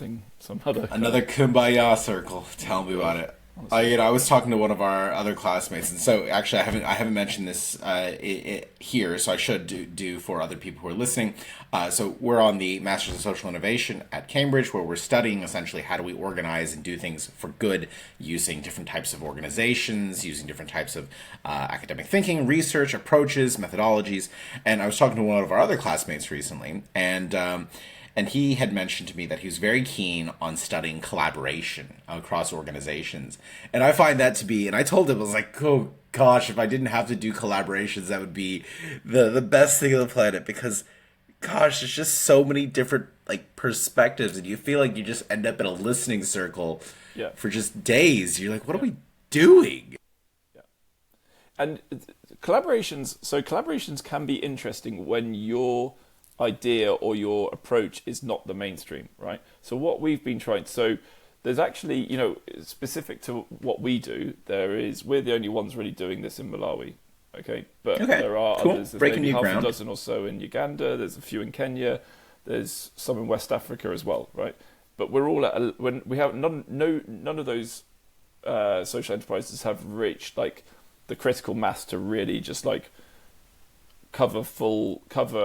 other Another kumbaya circle. Tell me about it. I was talking to one of our other classmates, and so actually I haven't mentioned this here, so I should do for other people who are listening. So we're on the Masters of Social Innovation at Cambridge, where we're studying essentially how do we organize and do things for good using different types of organizations, using different types of academic thinking, research approaches, methodologies. And I was talking to one of our other classmates recently, and he had mentioned to me that he was very keen on studying collaboration across organizations. And I find that to be, and I told him, I was like, oh gosh, if I didn't have to do collaborations, that would be the best thing on the planet, because gosh, there's just so many different like perspectives, and you feel like you just end up in a listening circle yeah for just days. You're like, what are yeah we doing? yeah and collaborations can be interesting when your idea or your approach is not the mainstream, right? So what we've been trying, so there's actually, specific to what we do, we're the only ones really doing this in Malawi, okay? But Okay, there are cool. others. There's Breaking maybe new half a ground. dozen or so in Uganda. There's a few in Kenya. There's some in West Africa as well, right? But we're all when we have none of those social enterprises have reached like the critical mass to really just like cover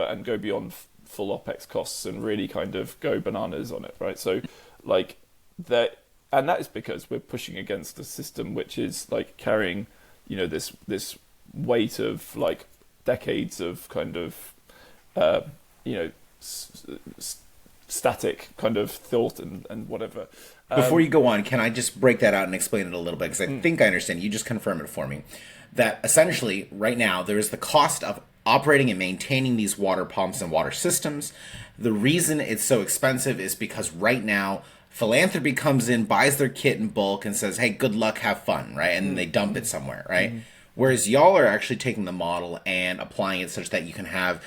and go beyond full OPEX costs and really kind of go bananas on it, right? So like that, and that is because we're pushing against a system which is like carrying, this weight of like decades of kind of, uh, you know, static kind of thought and whatever. Before you go on, can I just break that out and explain it a little bit? Because I think I understand. You just confirm it for me. That essentially, right now, there is the cost of operating and maintaining these water pumps and water systems. The reason it's so expensive is because right now, philanthropy comes in, buys their kit in bulk, and says, hey, good luck, have fun, right? And then they dump it somewhere, right? Whereas y'all are actually taking the model and applying it such that you can have,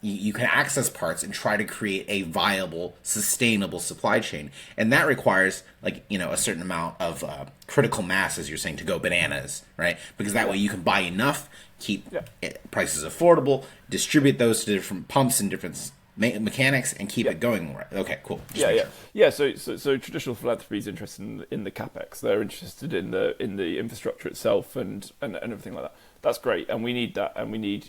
you can access parts and try to create a viable, sustainable supply chain, and that requires a certain amount of critical mass, as you're saying, to go bananas, right? Because that way you can buy enough, keep prices affordable, distribute those to different pumps and different mechanics, and keep it going. Right. Okay, cool. So traditional philanthropy is interested in the capex. They're interested in the infrastructure itself and everything like that. That's great, and we need that, and we need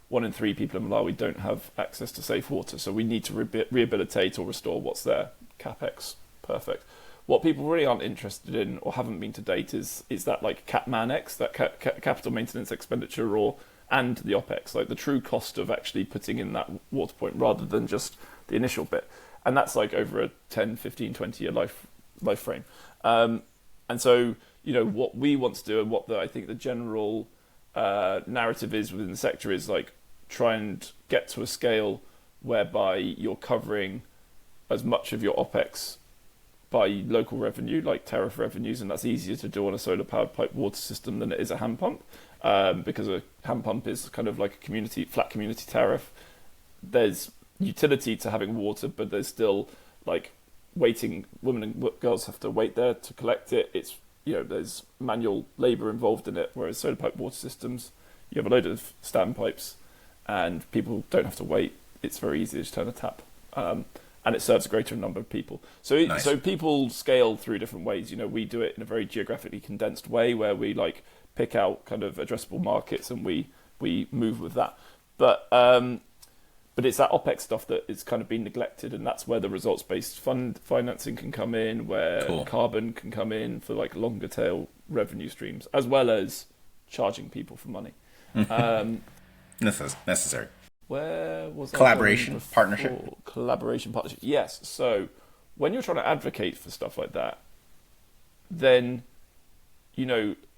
1 in 3 people in Malawi don't have access to safe water, so we need to rehabilitate or restore what's there. Capex, perfect. What people really aren't interested in or haven't been to date is that like CapManX, that capital maintenance expenditure, and the OPEX, like the true cost of actually putting in that water point rather than just the initial bit. And that's like over a 10, 15, 20 year life frame. And so, what we want to do and what I think the general narrative is within the sector is like try and get to a scale whereby you're covering as much of your OPEX by local revenue, like tariff revenues, and that's easier to do on a solar powered pipe water system than it is a hand pump. Because a hand pump is kind of like a flat community tariff. There's utility to having water, but there's still like waiting. Women and girls have to wait there to collect it. It's there's manual labour involved in it. Whereas solar pipe water systems, you have a load of standpipes, and people don't have to wait. It's very easy to turn a tap, and it serves a greater number of people. So Nice. so people scale through different ways. We do it in a very geographically condensed way where we like pick out kind of addressable markets and we move with that. But it's that OPEX stuff that is kind of been neglected, and that's where the results-based financing can come in, where carbon can come in for like longer tail revenue streams, as well as charging people for money. Necessary. Where was Collaboration, partnership? Collaboration, partnership. Yes. So when you're trying to advocate for stuff like that, then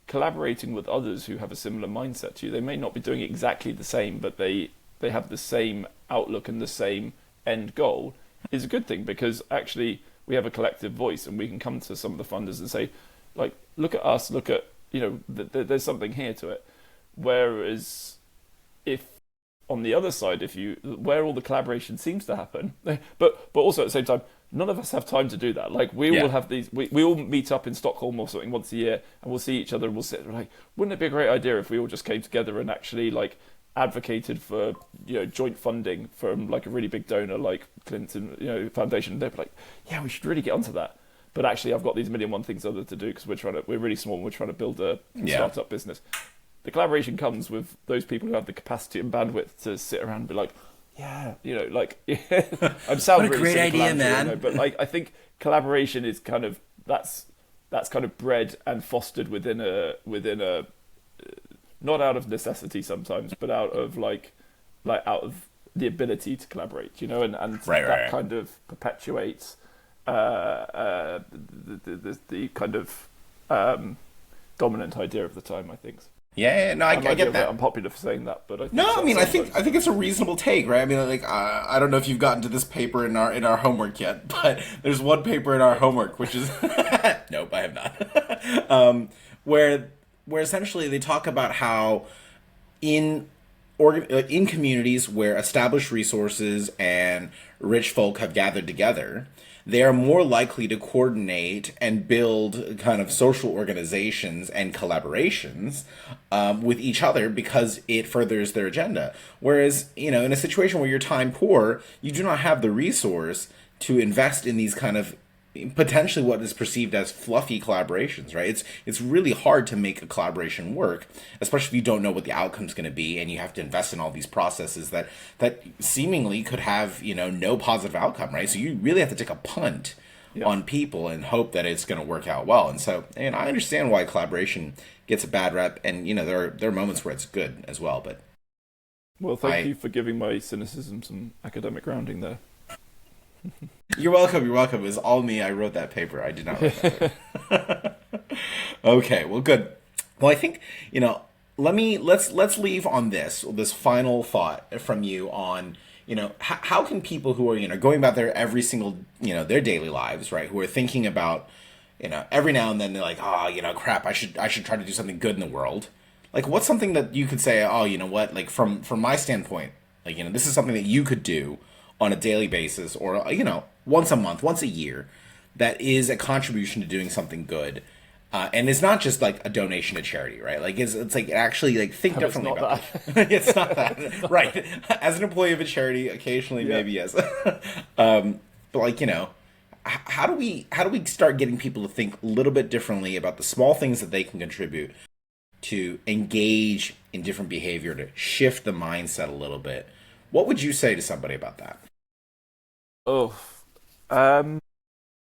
collaborating with others who have a similar mindset to you. They may not be doing exactly the same, but they have the same outlook and the same end goal is a good thing, because actually we have a collective voice and we can come to some of the funders and say, like, look at us, look at, there's something here to it. Whereas if on the other side, where all the collaboration seems to happen, but also at the same time, none of us have time to do that. Like we all have these, we all meet up in Stockholm or something once a year, and we'll see each other and we'll sit there like, wouldn't it be a great idea if we all just came together and actually like advocated for joint funding from like a really big donor like Clinton Foundation? They'd be like, yeah, we should really get onto that. But actually, I've got these million one things other to do because we're really small and we're trying to build a startup business. The collaboration comes with those people who have the capacity and bandwidth to sit around and be like, I'm sounding what a great idea, man. But like, I think collaboration is kind of that's kind of bred and fostered within a not out of necessity sometimes, but out of like out of the ability to collaborate, and that kind of perpetuates the kind of dominant idea of the time, I think. I get that. I'm popular for saying that, but I think I think it's a reasonable take, right? I mean, like, I don't know if you've gotten to this paper in our homework yet, but there's one paper in our homework which is nope, I have not. Where essentially they talk about how in communities where established resources and rich folk have gathered together, they are more likely to coordinate and build kind of social organizations and collaborations with each other because it furthers their agenda. Whereas, in a situation where you're time poor, you do not have the resource to invest in these kind of potentially what is perceived as fluffy collaborations, right? It's really hard to make a collaboration work, especially if you don't know what the outcome's going to be, and you have to invest in all these processes that seemingly could have no positive outcome, right? So you really have to take a punt Yeah. on people and hope that it's going to work out well. And so, and I understand why collaboration gets a bad rep, and there are moments where it's good as well. But Well, thank I you for giving my cynicism some academic grounding there. You're welcome. You're welcome. It was all me. I wrote that paper. I did not write that paper. Okay. Well, good. Well, I think let's leave on this final thought from you on how can people who are going about their every single their daily lives, right, who are thinking about every now and then they're like, oh, crap, I should try to do something good in the world. Like, what's something that you could say, oh, what, like from my standpoint, like this is something that you could do on a daily basis, or once a month, once a year, that is a contribution to doing something good, and it's not just like a donation to charity, right? Like it's like actually like think No, it's differently not about it. It's not that, right? As an employee of a charity, occasionally Yeah. maybe yes, but like how do we start getting people to think a little bit differently about the small things that they can contribute to engage in different behavior, to shift the mindset a little bit? What would you say to somebody about that? Oh, um,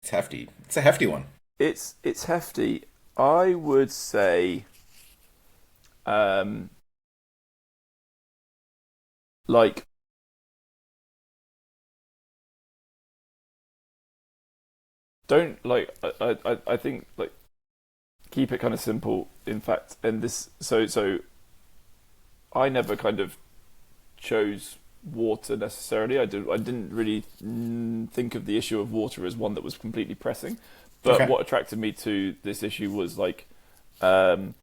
It's hefty. It's a hefty one. it's hefty. I would say, um, like, don't like. I think like keep it kind of simple. In fact, and this so I never kind of chose water necessarily. I didn't really think of the issue of water as one that was completely pressing. But Okay. what attracted me to this issue was like um,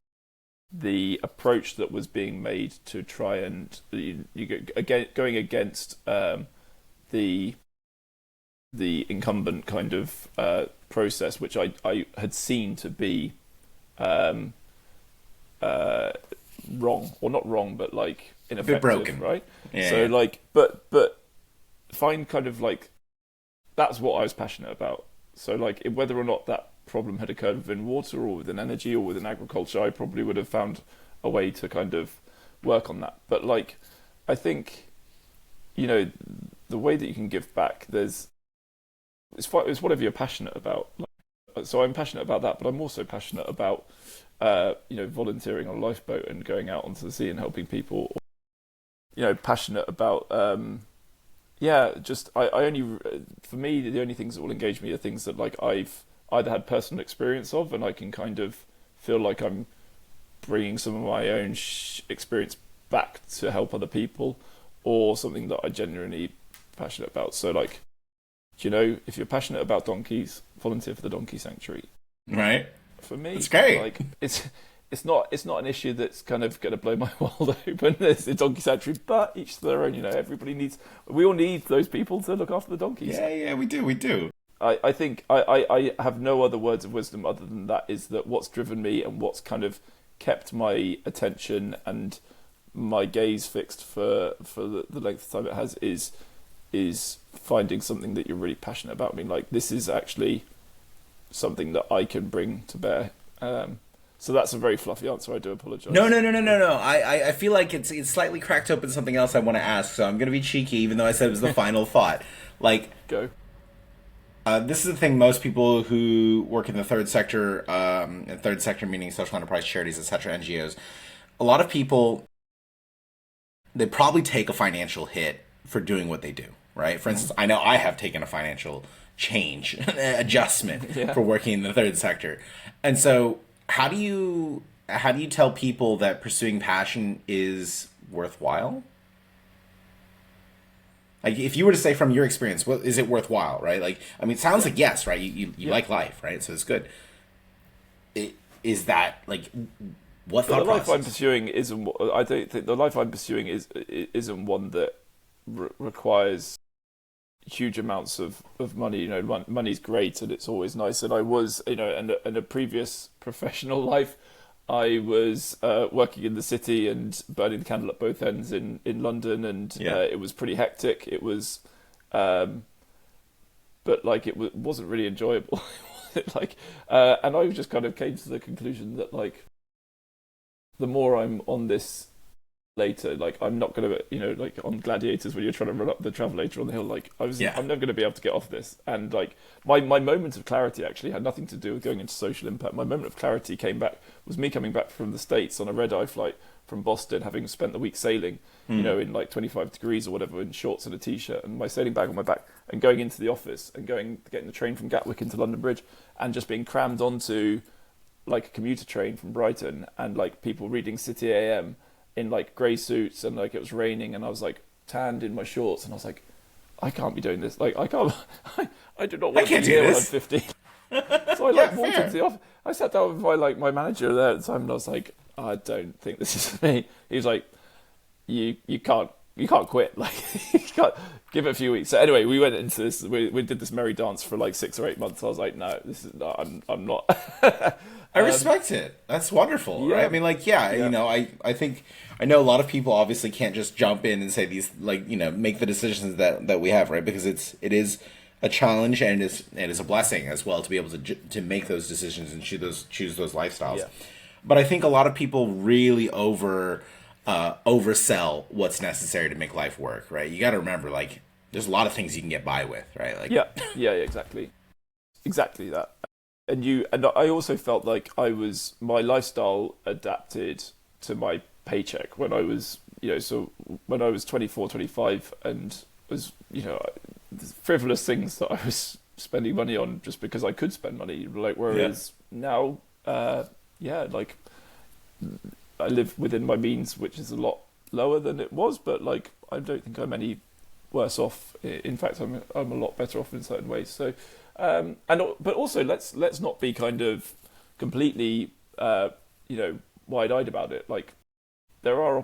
the approach that was being made to try and again going against the the incumbent kind of process, which I had seen to be um, uh, wrong, or not wrong, but like A bit ineffective, broken. right? Yeah, So yeah. like, but find kind of like that's what I was passionate about. So like, whether or not that problem had occurred within water or within energy or within agriculture, I probably would have found a way to kind of work on that. But like, I think you know the way that you can give back. It's whatever you're passionate about. Like, so I'm passionate about that, but I'm also passionate about volunteering on a lifeboat and going out onto the sea and helping people. Passionate about just I only for me the only things that will engage me are things that like I've either had personal experience of and I can kind of feel like I'm bringing some of my own experience back to help other people, or something that I genuinely passionate about. So like, if you're passionate about donkeys, volunteer for the donkey sanctuary. Right. For me, That's great. like it's not an issue that's kind of going to blow my world open. There's the donkey sanctuary, but each to their own. We all need those people to look after the donkeys. Yeah, yeah, we do, we do. I think I have no other words of wisdom other than that, is that what's driven me and what's kind of kept my attention and my gaze fixed for the length of time it has is finding something that you're really passionate about. I mean, like, this is actually something that I can bring to bear. So that's a very fluffy answer. I do apologise. No, no, no, no, no, no. I feel like it's slightly cracked open something else I want to ask, so I'm going to be cheeky, even though I said it was the final thought. Like, Go. this is the thing: most people who work in the third sector, and third sector meaning social enterprise, charities, etc., NGOs, a lot of people, they probably take a financial hit for doing what they do. Right? For instance, I know I have taken a financial change adjustment Yeah. for working in the third sector, and so how do you tell people that pursuing passion is worthwhile? Like, if you were to say from your experience, what is it worthwhile, right? Like, I mean, it sounds like yes, right? You Yeah. like life, right? So it's good. Is that like what But thought the life I'm process? pursuing isn't. I don't think the life I'm pursuing isn't one that requires huge amounts of money. Money's great and it's always nice. And I was, in a previous professional life, I was working in the city and burning the candle at both ends in London, and Yeah. it was pretty hectic. It was, um, but like wasn't really enjoyable. Like, and I just kind of came to the conclusion that like the more I'm on this later, like I'm not gonna, like on Gladiators when you're trying to run up the travelator on the hill, like Yeah. I'm never gonna be able to get off this. And like my moment of clarity actually had nothing to do with going into social impact. My moment of clarity was me coming back from the States on a red-eye flight from Boston, having spent the week sailing, in like 25 degrees or whatever, in shorts and a t-shirt and my sailing bag on my back, and going into the office and getting the train from Gatwick into London Bridge, and just being crammed onto like a commuter train from Brighton, and like people reading City AM in like grey suits, and like it was raining, and I was like tanned in my shorts, and I was like, I can't be doing this. Like I can't. I do not I want to can't be do here when I'm this. 15. So I Yeah, like walked fair. into the office. I sat down with my manager there at the time, and I was like, I don't think this is for me. He was like, you can't quit. Like you can't give it a few weeks. So anyway, we went into this. We did this merry dance for like 6 or 8 months. I was like, no, this is not, I'm not. I respect it. That's wonderful, right? I Yeah, mean, like, yeah, yeah, I think I know a lot of people obviously can't just jump in and say these, like, make the decisions that we have, right? Because it is a challenge, and it is a blessing as well to be able to make those decisions and choose those lifestyles. yeah, But I think a lot of people really oversell what's necessary to make life work, right? You got to remember, like, there's a lot of things you can get by with, right? Like, yeah, exactly that. And I also felt like my lifestyle adapted to my paycheck when I was, so when I was 24, 25, and was, frivolous things that I was spending money on just because I could spend money. Like, yeah. whereas now, like I live within my means, which is a lot lower than it was, but like I don't think I'm any worse off. In fact, I'm a lot better off in certain ways. So, but also let's not be kind of completely wide-eyed about it. Like there are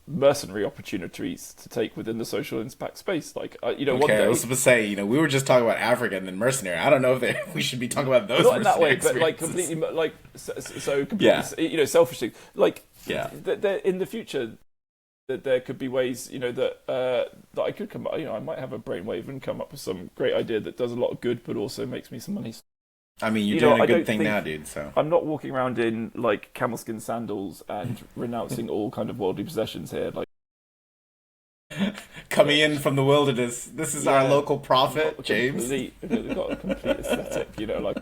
mercenary opportunities to take within the social impact space. Like one Okay, I was day, supposed to say, we were just talking about Africa and then mercenary. I don't know if we should be talking about those not in that mercenary way, but like experiences. completely, like so Yeah, completely, selfishly. Like yeah. in the future, that there could be ways, that I could come up. I might have a brainwave and come up with some great idea that does a lot of good, but also makes me some money. I mean, you're doing a I good don't thing think now, dude. So I'm not walking around in like camel skin sandals and renouncing all kind of worldly possessions here. Like, coming in from the wilderness, this is our yeah, local I've got prophet, a James. complete, I've got a complete aesthetic. Like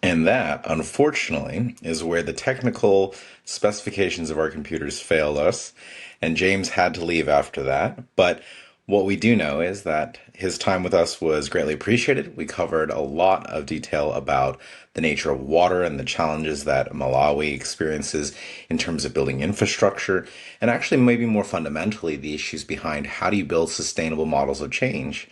And that, unfortunately, is where the technical specifications of our computers failed us, and James had to leave after that. But what we do know is that his time with us was greatly appreciated. We covered a lot of detail about the nature of water and the challenges that Malawi experiences in terms of building infrastructure, and actually, maybe more fundamentally, the issues behind how do you build sustainable models of change.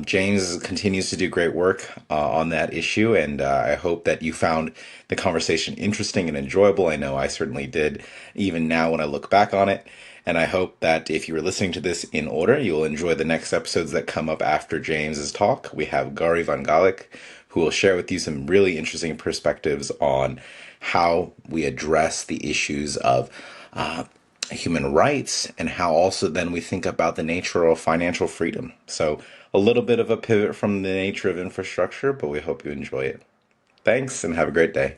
James continues to do great work on that issue, and I hope that you found the conversation interesting and enjoyable. I know I certainly did, even now when I look back on it. And I hope that if you were listening to this in order, you'll enjoy the next episodes that come up after James's talk. We have Gary Van Galik, who will share with you some really interesting perspectives on how we address the issues of human rights, and how also then we think about the nature of financial freedom. So a little bit of a pivot from the nature of infrastructure, but we hope you enjoy it. Thanks and have a great day.